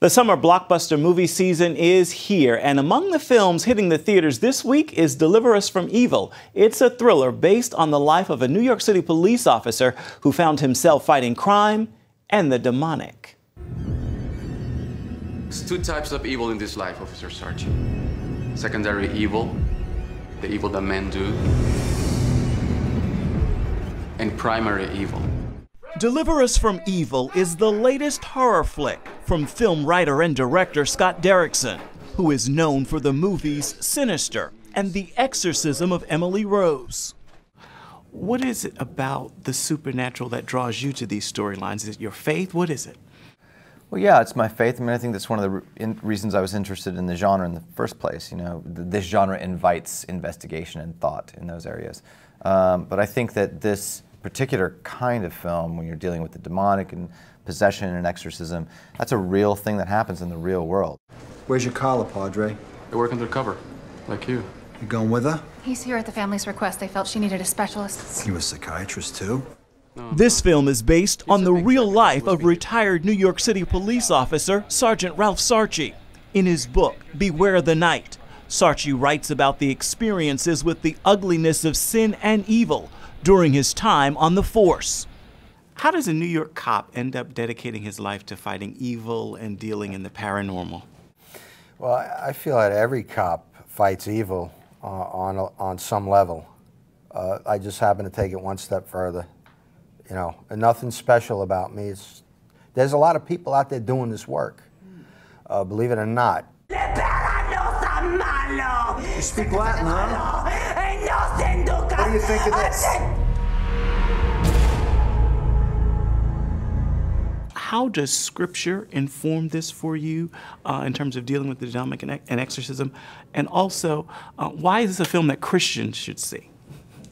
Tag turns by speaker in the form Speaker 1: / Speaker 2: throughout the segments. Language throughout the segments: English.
Speaker 1: The summer blockbuster movie season is here, and among the films hitting the theaters this week is Deliver Us from Evil. It's a thriller based on the life of a New York City police officer who found himself fighting crime and the demonic.
Speaker 2: There's two types of evil in this life, Officer Sarchi. Secondary evil, the evil that men do, and primary evil.
Speaker 1: Deliver Us from Evil is the latest horror flick from film writer and director Scott Derrickson, who is known for the movies Sinister and The Exorcism of Emily Rose. What is it about the supernatural that draws you to these storylines? Is it your faith? What is it?
Speaker 3: Well, yeah, it's my faith. I mean, I think that's one of the reasons I was interested in the genre in the first place. You know, this genre invites investigation and thought in those areas. But I think that this particular kind of film, when you're dealing with the demonic and possession and exorcism, that's a real thing that happens in the real world.
Speaker 4: Where's your collar, Padre?
Speaker 2: I work undercover, like you.
Speaker 4: You going with her?
Speaker 5: He's here at the family's request. They felt she needed a specialist.
Speaker 4: You a psychiatrist, too?
Speaker 1: This film is based on the real life of retired New York City police officer Sergeant Ralph Sarchi. In his book, Beware the Night, Sarchi writes about the experiences with the ugliness of sin and evil during his time on the force. How does a New York cop end up dedicating his life to fighting evil and dealing in the paranormal?
Speaker 6: Well, I feel that every cop fights evil on some level. I just happen to take it one step further. You know, and nothing special about me. There's a lot of people out there doing this work, believe it or not.
Speaker 4: You speak Latin, huh? What do you think of this?
Speaker 1: How does Scripture inform this for you in terms of dealing with the demonic and exorcism? And also, why is this a film that Christians should see?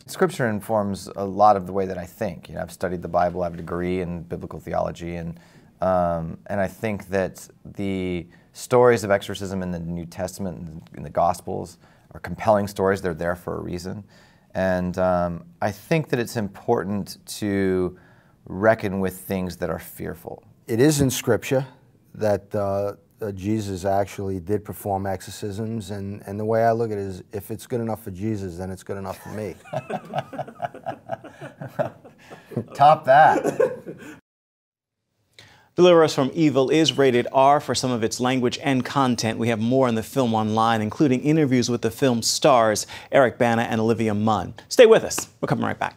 Speaker 3: Scripture informs a lot of the way that I think. You know, I've studied the Bible, I have a degree in biblical theology, and I think that the stories of exorcism in the New Testament and in the Gospels are compelling stories. They're there for a reason. And I think that it's important to reckon with things that are fearful.
Speaker 6: It is in Scripture that Jesus actually did perform exorcisms, and the way I look at it is, if it's good enough for Jesus, then it's good enough for me.
Speaker 3: Top that.
Speaker 1: Deliver Us from Evil is rated R for some of its language and content. We have more on the film online, including interviews with the film's stars, Eric Bana and Olivia Munn. Stay with us. We're coming right back.